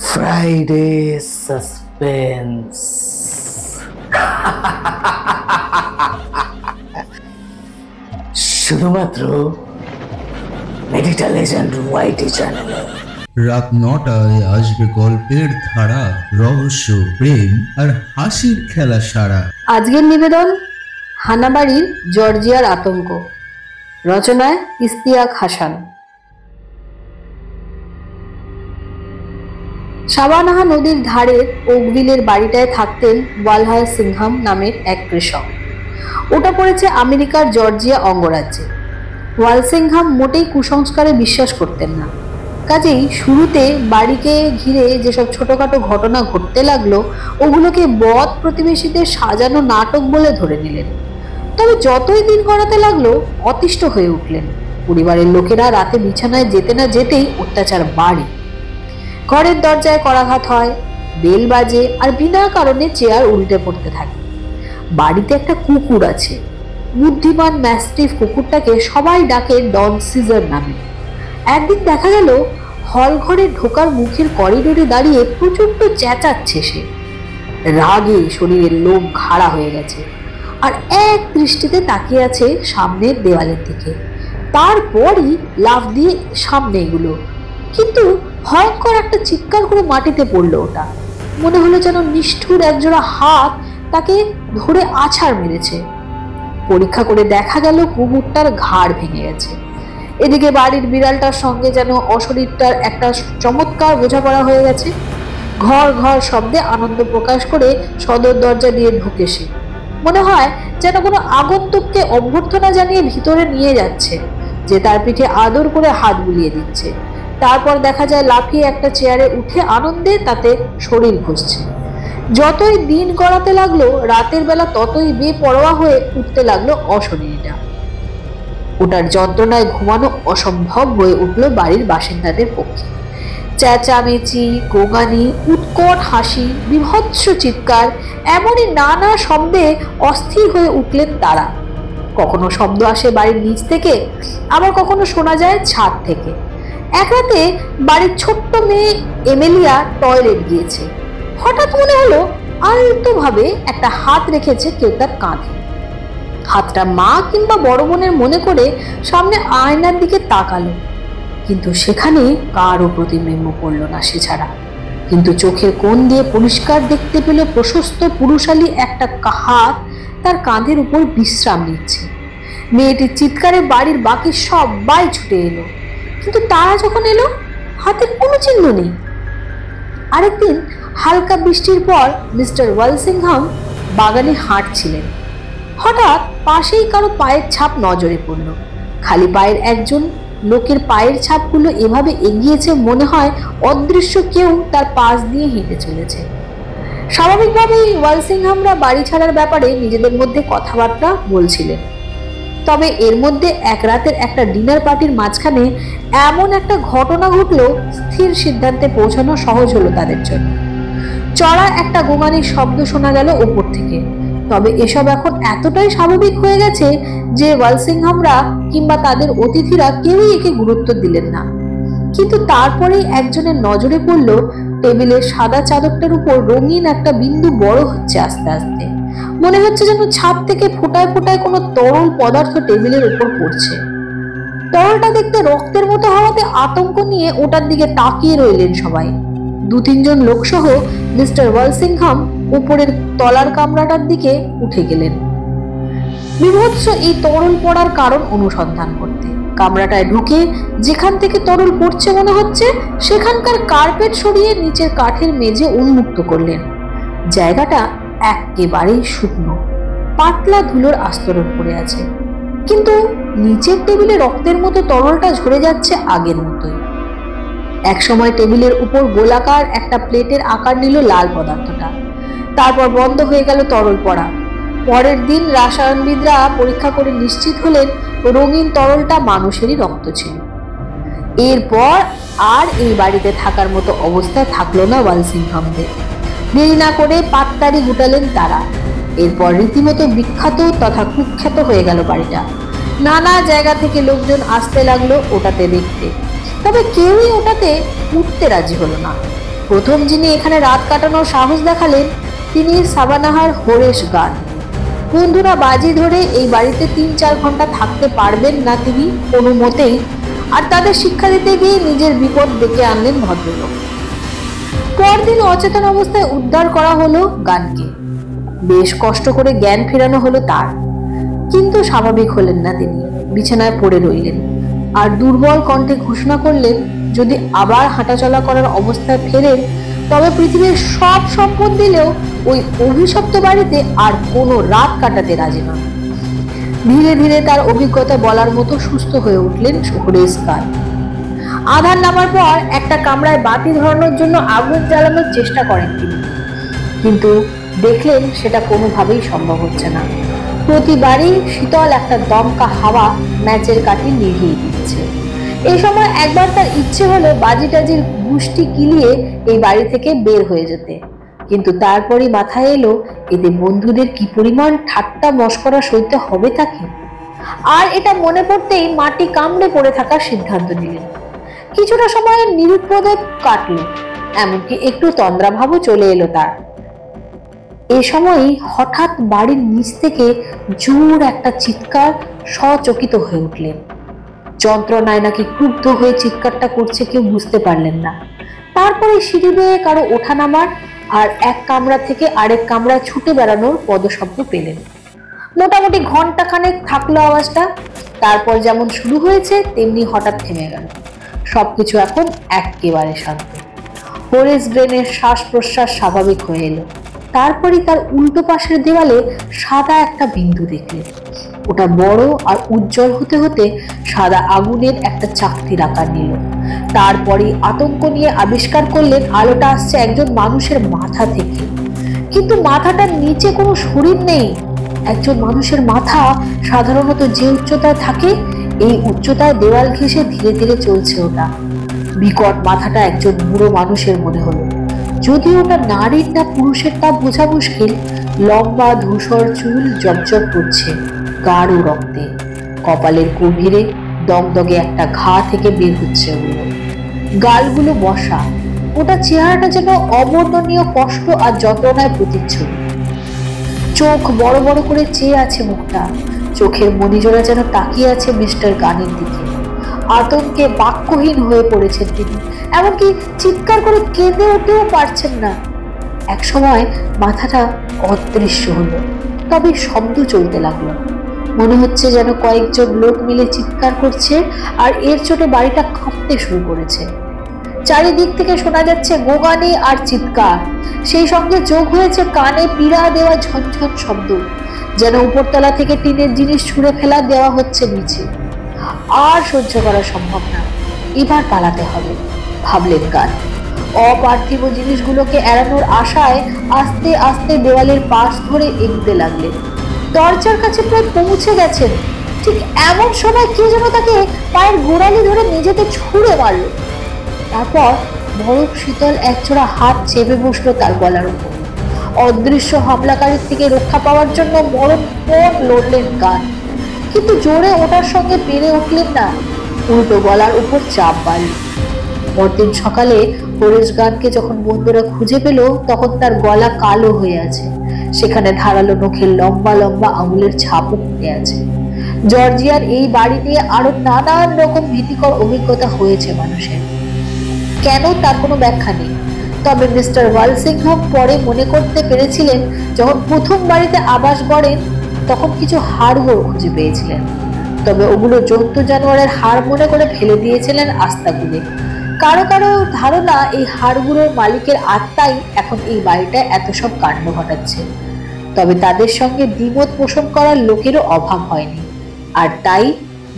Friday suspense. শুধুমাত্র মেডিটা legend ওয়াইটি চ্যানেলে রাত ৯টায় আসবে গল্পের ধারা, রহস্য, প্রেম আর হাসির খেলা সারা। আজকের নিবেদন হানাবাড়ির জর্জিয়ার আতঙ্ক, রচনায় ইস্তিয়াক হাসান। সাবানাহা নদীর ধারের ওকভিলের বাড়িটায় থাকতেন ওয়ালহায় সিংহাম নামের এক কৃষক। ওটা পড়েছে আমেরিকার জর্জিয়া অঙ্গরাজ্যে। ওয়ালসিংহাম মোটেই কুসংস্কারে বিশ্বাস করতেন না, কাজেই শুরুতে বাড়িকে ঘিরে যেসব ছোটখাটো ঘটনা ঘটতে লাগলো ওগুলোকে বদ প্রতিবেশীদের সাজানো নাটক বলে ধরে নিলেন। তবে যতই দিন গড়াতে লাগলো অতিষ্ঠ হয়ে উঠলেন। পরিবারের লোকেরা রাতে বিছানায় যেতে না যেতেই অত্যাচার বাড়ে। ঘরের দরজায় করাঘাত হয়, বেল বাজে, আর বিনা কারণে চেয়ার উল্টে পড়তে থাকে। বাড়িতে একটা কুকুর আছে, বুদ্ধিমান ম্যাস্টিফ কুকুরটাকে সবাই ডাকে ডন সিজার নামে। একদিন দেখা গেল হল ঘরে ঢোকার মুখের করিডোরে দাঁড়িয়ে প্রচণ্ড চেঁচাচ্ছে সে। রাগে শরীরের লোম খাড়া হয়ে গেছে, আর এক দৃষ্টিতে তাকিয়ে আছে সামনের দেওয়ালের দিকে। তারপরই লাফ দিয়ে সামনে এগুলো, কিন্তু ভয়ঙ্কর একটা চিৎকার করে মাটিতে পড়লো ওটা। মনে হলো যেন নিষ্ঠুর একজোড়া হাত তাকে ধরে আছাড় মেরেছে। পরীক্ষা করে দেখা গেল কুকুরটার ঘাড় ভেঙে গেছে। এদিকে বাড়ির বিড়ালটার সঙ্গে যেন অশরীরটার একটা চমৎকার বোঝাপড়া হয়ে গেছে। ঘর ঘর শব্দে আনন্দ প্রকাশ করে সদর দরজা দিয়ে ঢুকে সে। মনে হয় যেন কোনো আগন্তুককে অভ্যর্থনা জানিয়ে ভিতরে নিয়ে যাচ্ছে, যে তার পিঠে আদর করে হাত বুলিয়ে দিচ্ছে। তারপর দেখা যায় লাফিয়ে একটা চেয়ারে উঠে আনন্দে তাতে শরীর ঘষছে। যতই দিন গড়াতে লাগলো রাতের বেলা ততই বেপরোয়া হয়ে উঠতে লাগলো অশরীরটা। ওটার যন্ত্রণায় ঘুমানো অসম্ভব হয়ে উঠলো বাড়ির বাসিন্দাদের পক্ষে। চেঁচামেচি, গোগানি, উৎকট হাসি, বিভৎস চিৎকার, এমনই নানা শব্দে অস্থির হয়ে উঠলেন তারা। কখনো শব্দ আসে বাড়ির নিচ থেকে, আবার কখনো শোনা যায় ছাদ থেকে। এক রাতে বাড়ির ছোট্ট মেয়ে এমেলিয়া টয়লেট গিয়েছে। হঠাৎ মনে হলো আলতোভাবে একটা হাত রেখেছে কেউ তার কাঁধে। হাতটা মা কিংবা বড় বোনের মনে করে সামনে আয়নার দিকে তাকালো, কিন্তু সেখানে কারও প্রতিবিম্ব পড়ল না সে ছাড়া। কিন্তু চোখের কোণ দিয়ে পরিষ্কার দেখতে পেল প্রশস্ত পুরুষালী একটা হাত তার কাঁধের উপর বিশ্রাম নিচ্ছে। মেয়েটির চিৎকারে বাড়ির বাকি সবাই ছুটে এলো, কিন্তু তারা যখন এলো হাতের কোনো চিহ্ন নেই। আরেকদিন হালকা বৃষ্টির পর মিস্টার ওয়ালসিংহাম বাগানে হাঁটছিলেন। হঠাৎ পাশেই কারো পায়ের ছাপ নজরে পড়ল। খালি পায়ের একজন লোকের পায়ের ছাপগুলো এভাবে এগিয়েছে মনে হয় অদৃশ্য কেউ তার পাশ দিয়ে হেঁটে চলেছে। স্বাভাবিকভাবেই ওয়ালসিংহামরা বাড়ি ছাড়ার ব্যাপারে নিজেদের মধ্যে কথাবার্তা বলছিলেন। তবে এর মধ্যে এক রাতের একটা ডিনার পার্টির মাঝখানে এমন একটা ঘটনা ঘটলো, স্থির সিদ্ধান্তে পৌঁছানো সহজ হলো তাদের জন্য। চড়া একটা গোগানির শব্দ শোনা গেল ওপর থেকে। তবে এসব এখন এতটাই স্বাভাবিক হয়ে গেছে যে ওয়ালসিংহামরা কিংবা তাদের অতিথিরা কেউই একে গুরুত্ব দিলেন না। কিন্তু তারপরেই একজনের নজরে পড়ল টেবিলের সাদা চাদরটার উপর রঙিন একটা বিন্দু বড় হচ্ছে আস্তে আস্তে। মনে হচ্ছে যেন ছাদ থেকে ফোটায় ফোটায় কোনো তরল পদার্থ টেবিলের উপর পড়ছে। তরলটা দেখতে রক্তের মতো হওয়াতে আতঙ্ক নিয়ে ওটার দিকে তাকিয়ে রইলেন সবাই। দু তিনজন লোকসহ মিস্টার ওয়ালসিংহাম উপরের তলার কামরাটার দিকে উঠে গেলেন বিভৎস এই তরল পড়ার কারণ অনুসন্ধান করতে। কামরাটায় ঢুকে যেখান থেকে তরল পড়ছে মনে হচ্ছে সেখানকার কার্পেট সরিয়ে নিচের কাঠের মেঝে উন্মুক্ত করলেন। জায়গাটা একেবারেই শুকনো, পাতলা ধুলোর আস্তরণ পড়ে আছে, কিন্তু নিচের টেবিলে রক্তের মতো তরলটা ঝরে যাচ্ছে আগের মতোই। একসময় টেবিলের উপর গোলাকার একটা প্লেটের আকার নিল লাল পদার্থটা, তারপর বন্ধ হয়ে গেল তরল পড়া। পরের দিন রসায়নবিদরা পরীক্ষা করে নিশ্চিত হলেন রঙিন তরলটা মানুষেরই রক্ত ছিল। এরপর আর এই বাড়িতে থাকার মতো অবস্থায় থাকলো না ওয়ালসিংহামদের। দেরি না করে পাটতাড়ি গুটালেন তারা। এরপর রীতিমতো বিখ্যাত তথা কুখ্যাত হয়ে গেল বাড়িটা। নানা জায়গা থেকে লোকজন আসতে লাগলো ওটাতে দেখতে, তবে কেউই ওটাতে উঠতে রাজি হলো না। প্রথম যিনি এখানে রাত কাটানোর সাহস দেখালেন তিনি সাবানাহার হরেশ গান। বন্ধুরা বাজি ধরে এই বাড়িতে ৩-৪ ঘন্টা থাকতে পারবেন না তিনি কোনো মতেই, আর তাদের শিক্ষা দিতে গিয়ে নিজের বিপদ ডেকে আনলেন ভদ্রলোক। পরদিন অচেতন অবস্থায় উদ্ধার করা হলো গানকে। বেশ কষ্ট করে জ্ঞান ফেরানো হলো তার, কিন্তু স্বাভাবিক হলেন না তিনি, বিছানায় পড়ে রইলেন আর দুর্বল কণ্ঠে ঘোষণা করলেন যদি আবার হাঁটাচলা করার অবস্থায় ফেরেন তবে পৃথিবীর সব সম্পদ দিলেও ওই অভিশপ্ত বাড়িতে আর কোনো রাত কাটাতে রাজি নন। ধীরে ধীরে তার অভিজ্ঞতা বলার মতো সুস্থ হয়ে উঠলেন হরেশ গান। আধার নামার পর একটা কামরায় বাতি ধরানোর জন্য আগুন জ্বালানোর চেষ্টা করেন তিনি, কিন্তু দেখলেন সেটা কোনোভাবেই সম্ভব হচ্ছে না। প্রতিবারই শীতল একটা দমকা হাওয়া ম্যাচের কাঠি নিভিয়ে দিচ্ছে। এই সময় একবার তার ইচ্ছে হলো বাজি টাজির গুষ্টি কিলিয়ে এই বাড়ি থেকে বের হয়ে যেতে, কিন্তু তারপরই মাথায় এলো এতে বন্ধুদের কি পরিমাণ ঠাট্টা মশকরা সইতে হবে তাকে। আর এটা মনে পড়তেই মাটি কামড়ে পড়ে থাকার সিদ্ধান্ত নিলেন। কিছুটা সময় নিরুপদ্রব কাটলো, এমনকি একটু তন্দ্রাভাবও চলে এলো তার। এ সময়ই হঠাৎ বাড়ির নিচ থেকে জোর একটা চিৎকার সচকিত হয়ে উঠলেন। যন্ত্রণায় নাকি ক্রুদ্ধ হয়ে চিৎকারটা করছে কেউ বুঝতে পারলেন না। তারপরে সিঁড়ি বেয়ে কারো ওঠা নামার আর এক কামরা থেকে আরেক কামরায় ছুটে বেড়ানোর পদশব্দ পেলেন। মোটামুটি ঘন্টা খানেক থাকলো আওয়াজটা, তারপর যেমন শুরু হয়েছে তেমনি হঠাৎ থেমে গেল। সবকিছু এখন একেবারে শান্ত। হরেশ ব্রেনের শ্বাস প্রশ্বাস স্বাভাবিক হয়ে এলো। তারপরই তার উল্টো পাশের দেওয়ালে সাদা একটা বিন্দু দেখলেন। ওটা বড় আর উজ্জ্বল হতে হতে সাদা আগুনের একটা চাকতির আকার নিল। তারপরে আতঙ্ক নিয়ে আবিষ্কার করলেন আলোটা আসছে একজন মানুষের মাথা থেকে, কিন্তু মাথাটার নিচে কোনো শরীর নেই। একজন মানুষের মাথা সাধারণত যে উচ্চতায় থাকে এই উচ্চতায় দেওয়াল ঘেঁষে ধীরে ধীরে চলছে ওটা। বিকট মাথাটা একজন বুড়ো মানুষের মনে হলো, যদি ওটা নারীর না পুরুষের তা বোঝা মুশকিল। লম্বা ধূসর চুল জবজব করছে গাঢ় রক্তে, কপালের গভীরে দগদগে একটা ঘা থেকে বের হচ্ছে ওগুলো, গালগুলো বসা। ওটা চেহারাটা যেন অবর্ণনীয় কষ্ট আর যন্ত্রণায় প্রতিচ্ছবি। চোখ বড় বড় করে চেয়ে আছে মুখটা, চোখের মণিজোড়া যেন তাকিয়ে আছে মিস্টার গানের দিকে। আতঙ্কে বাক্যহীন হয়ে পড়েছেন তিনি, এমনকি চিৎকার করে কেঁদে উঠতেও পারছেন না। এক সময় মাথাটা অদৃশ্য হলো, তবে শব্দ চলতে লাগলো। মনে হচ্ছে যেন কয়েকজন লোক মিলে চিৎকার করছে আর এর চোটে বাড়িটা কাঁপতে শুরু করেছে। চারিদিক থেকে শোনা যাচ্ছে গোগানি আর চিৎকার, সেই সঙ্গে যোগ হয়েছে কানে পীড়া দেওয়া ঝনঝন শব্দ, যেন উপরতলা থেকে টিনের জিনিস ছুঁড়ে ফেলা দেওয়া হচ্ছে নিচে। আর সহ্য করা সম্ভব না, এবার পালাতে হবে ভাবলেন গান। অপার্থিব জিনিসগুলোকে এড়ানোর আশায় আস্তে আস্তে দেওয়ালের পাশ ধরে এগোতে লাগলেন। দরজার কাছে প্রায় পৌঁছে গেছেন, ঠিক এমন সময় কে যেন তাকে পায়ের গোড়ালি ধরে মেঝেতে ছুঁড়ে মারল। তারপর বরফ শীতল একজোড়া হাত চেপে বসলো তার গলার উপর। অদৃশ্য হামলাকারীর থেকে রক্ষা পাওয়ার জন্য মরণপণ লড়লেন গান, কিন্তু জোরে ওটার সঙ্গে পেরে উঠলেন না, উল্টো গলার উপর চাপ বাড়ল। পরদিন সকালে হরেশ গানকে যখন বন্ধুরা খুঁজে পেল তখন তার গলা কালো হয়ে আছে, সেখানে ধারালো নখের লম্বা লম্বা আঙুলের ছাপও ফুটে আছে। জর্জিয়ার এই বাড়ি নিয়ে আরো নানান রকম ভীতিকর অভিজ্ঞতা হয়েছে মানুষের, কেন তার কোনো ব্যাখ্যা নেই। তবে মিস্টার ওয়ালসিংহাম পরে মনে করতে পেরেছিলেন যখন প্রথম বাড়িতে আবাস গড়েন তখন কিছু হাড়গোড় খুঁজে পেয়েছিলেন, তবে ওগুলো জন্তু জানোয়ারের হাড় মনে করে ফেলে দিয়েছিলেন আস্তাগুলে। কারো কারো ধারণা এই হাড়গুলোর মালিকের আত্মাই এখন এই বাড়িটায় এত সব কাণ্ড ঘটাচ্ছে। তবে তাদের সঙ্গে দ্বিমত পোষণ করার লোকেরও অভাব হয়নি, আর তাই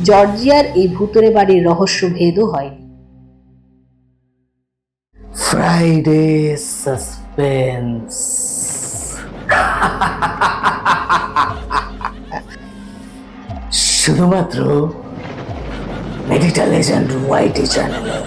জর্জিয়ার এই ভুতুরে বাড়ির রহস্য ভেদও হয়নি। Friday suspense. শুধুমাত্র মেডিটা লেজেন্ড ওয়াইটি চ্যানেলে।